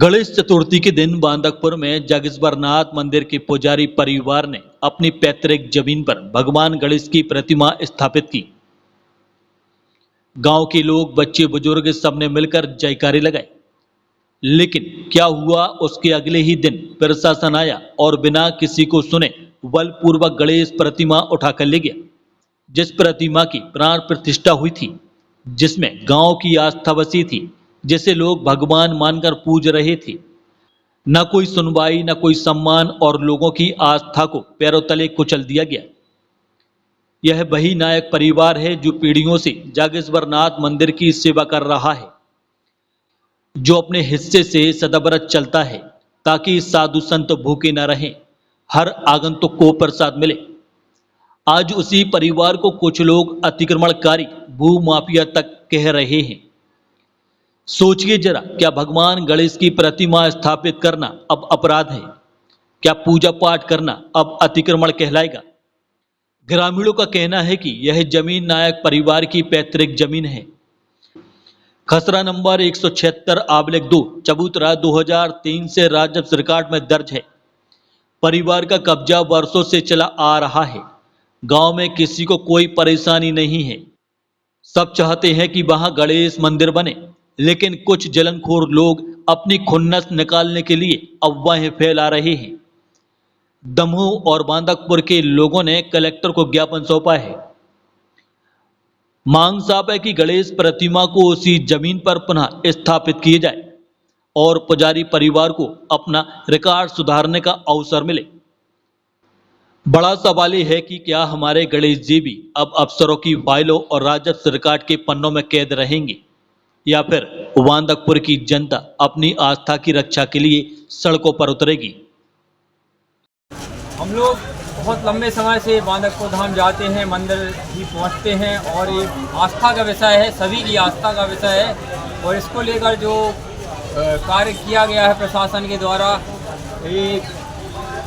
गणेश चतुर्थी के दिन बांदकपुर में जगेश्वरनाथ मंदिर के पुजारी परिवार ने अपनी पैतृक जमीन पर भगवान गणेश की प्रतिमा स्थापित की। गांव के लोग, बच्चे, बुजुर्ग सबने मिलकर जयकारे लगाए। लेकिन क्या हुआ, उसके अगले ही दिन प्रशासन आया और बिना किसी को सुने बलपूर्वक गणेश प्रतिमा उठाकर ले गया। जिस प्रतिमा की प्राण प्रतिष्ठा हुई थी, जिसमें गांव की आस्था बसी थी, जिसे लोग भगवान मानकर पूज रहे थे, न कोई सुनवाई, न कोई सम्मान और लोगों की आस्था को पैरों तले कुचल दिया गया। यह वही नायक परिवार है जो पीढ़ियों से जागेश्वरनाथ मंदिर की सेवा कर रहा है, जो अपने हिस्से से सदाव्रत चलता है ताकि साधु संत भूखे न रहें, हर आगंतुक को प्रसाद मिले। आज उसी परिवार को कुछ लोग अतिक्रमणकारी, भूमाफिया तक कह रहे हैं। सोचिए जरा, क्या भगवान गणेश की प्रतिमा स्थापित करना अब अपराध है? क्या पूजा पाठ करना अब अतिक्रमण कहलाएगा? ग्रामीणों का कहना है कि यह जमीन नायक परिवार की पैतृक जमीन है। खसरा नंबर 176/2 चबूतरा 2003 से राजस्व रिकॉर्ड में दर्ज है। परिवार का कब्जा वर्षों से चला आ रहा है। गांव में किसी को कोई परेशानी नहीं है। सब चाहते हैं कि वहां गणेश मंदिर बने, लेकिन कुछ जलनखोर लोग अपनी खुन्नस निकालने के लिए अफवाहें फैला रहे हैं। दमोह और बांदकपुर के लोगों ने कलेक्टर को ज्ञापन सौंपा है। मांग साफ है कि गणेश प्रतिमा को उसी जमीन पर पुनः स्थापित किया जाए और पुजारी परिवार को अपना रिकॉर्ड सुधारने का अवसर मिले। बड़ा सवाल यह है कि क्या हमारे गणेश जी भी अब अफसरों की फाइलों और राजस्व रिकॉर्ड के पन्नों में कैद रहेंगे, या फिर बांदकपुर की जनता अपनी आस्था की रक्षा के लिए सड़कों पर उतरेगी? हम लोग बहुत लंबे समय से बांदकपुर धाम जाते हैं, मंदिर भी पहुंचते हैं और ये आस्था का विषय है, सभी की आस्था का विषय है। और इसको लेकर जो कार्य किया गया है प्रशासन के द्वारा, ये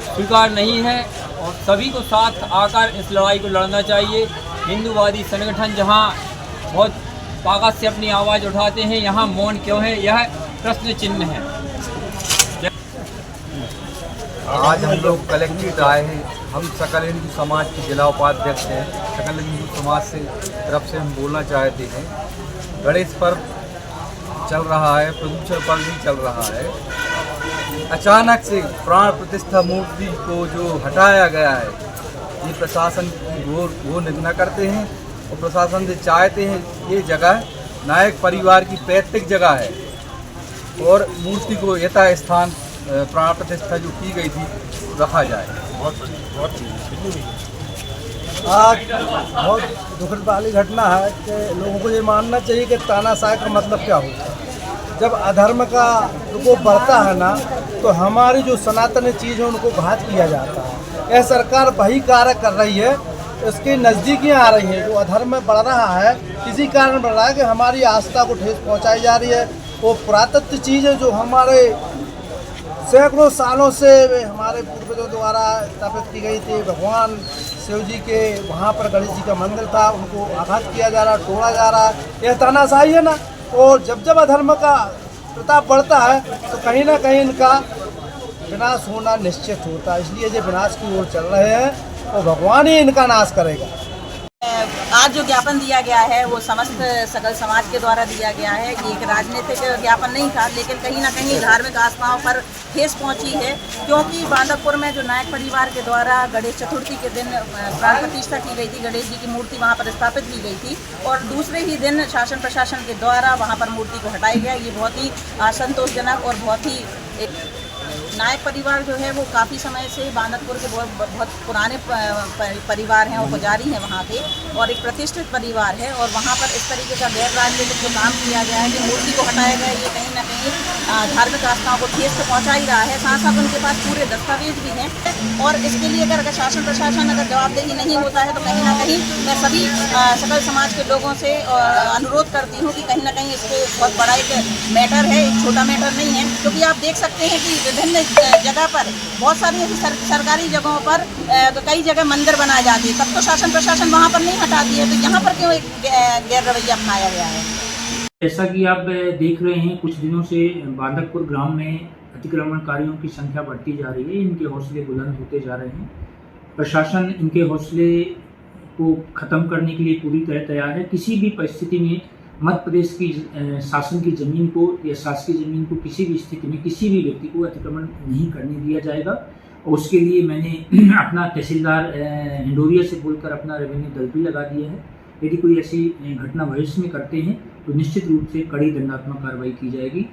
स्वीकार नहीं है और सभी को साथ आकर इस लड़ाई को लड़ना चाहिए। हिंदूवादी संगठन जहां बहुत ताकत से अपनी आवाज़ उठाते हैं, यहाँ मौन क्यों है, यह प्रश्न चिन्ह है। आज हम लोग कलेक्ट्रेट आए हैं। हम सकल हिंदू समाज के जिला उपाध्यक्ष हैं। सकल हिंदू समाज से तरफ से हम बोलना चाहते हैं, गणेश पर्व चल रहा है, प्रदूषण पर्व भी चल रहा है। अचानक से प्राण प्रतिष्ठा मूर्ति को जो हटाया गया है, ये प्रशासन की वो निंदा करते हैं और प्रशासन से चाहते हैं ये जगह नायक परिवार की पैतृक जगह है और मूर्ति को यथा स्थान प्राण प्रतिष्ठा जो की गई थी रखा जाए। आज बहुत दुखद वाली घटना है कि लोगों को ये मानना चाहिए कि तानाशाह का मतलब क्या होता है। जब अधर्म का प्रकोप बढ़ता है ना, तो हमारी जो सनातन चीज़ है उनको घात किया जाता है। यह सरकार वही कार्य कर रही है, इसके नज़दीकियाँ आ रही हैं। जो अधर्म में बढ़ रहा है, किसी कारण बढ़ रहा है कि हमारी आस्था को ठेस पहुँचाई जा रही है। वो पुरातत्व चीज़ है जो हमारे सैकड़ों सालों से हमारे पूर्वजों द्वारा स्थापित की गई थी। भगवान शिव जी के वहाँ पर गणेश जी का मंदिर था, उनको आघात किया जा रहा, तोड़ा जा रहा। यह तानाशाही है ना। और जब जब अधर्म का प्रताप बढ़ता है तो कहीं ना कहीं इनका विनाश होना निश्चित होता है। इसलिए ये विनाश की ओर चल रहे हैं और भगवान ही इनका नाश करेगा। आज जो ज्ञापन दिया गया है वो समस्त सकल समाज के द्वारा दिया गया है। ये एक राजनीतिक ज्ञापन नहीं था, लेकिन कहीं ना कहीं धार्मिक आस्थाओं पर ठेस पहुंची है, क्योंकि बांदकपुर में जो नायक परिवार के द्वारा गणेश चतुर्थी के दिन प्राण प्रतिष्ठा की गई थी, गणेश जी की मूर्ति वहां पर स्थापित की गई थी और दूसरे ही दिन शासन प्रशासन के द्वारा वहां पर मूर्ति को हटाया गया। ये बहुत ही असंतोषजनक और बहुत ही नायक परिवार जो है वो काफ़ी समय से बांदकपुर के बहुत पुराने परिवार हैं और पुजारी हैं वहाँ के, और एक प्रतिष्ठित परिवार है। और वहाँ पर इस तरीके का गैर राजनीतिक जो काम किया गया है कि मूर्ति को हटाया गया, ये कहीं ना कहीं धार्मिक आस्थाओं को ठेस तो पहुँचा ही रहा है। साथ साथ उनके पास पूरे दस्तावेज भी हैं और इसके लिए अगर शासन प्रशासन अगर जवाबदेही नहीं होता है तो कहीं ना कहीं मैं सभी सकल समाज के लोगों से अनुरोध करती हूँ कि कहीं ना कहीं इसको बहुत बड़ा एक मैटर है, एक छोटा मैटर नहीं है। क्योंकि आप देख सकते हैं कि विभिन्न जगह पर बहुत सारी ऐसी सरकारी जगहों पर कई जगह मंदिर बनाए जाते हैं, तब तो शासन प्रशासन वहाँ पर नहीं हटाती है, तो यहाँ पर क्यों एक गैर रवैया अपनाया गया है? जैसा कि आप देख रहे हैं, कुछ दिनों से बांदकपुर ग्राम में अतिक्रमणकारियों की संख्या बढ़ती जा रही है। इनके हौसले बुलंद होते जा रहे हैं। प्रशासन इनके हौसले को ख़त्म करने के लिए पूरी तरह तैयार है। किसी भी परिस्थिति में मध्य प्रदेश की शासन की ज़मीन को या शासकीय ज़मीन को किसी भी स्थिति में किसी भी व्यक्ति को अतिक्रमण नहीं करने दिया जाएगा। और उसके लिए मैंने अपना तहसीलदार हिंडोरिया से बोलकर अपना रेवेन्यू दल भी लगा दिया है। यदि कोई ऐसी घटना भविष्य में करते हैं तो निश्चित रूप से कड़ी दंडात्मक कार्रवाई की जाएगी।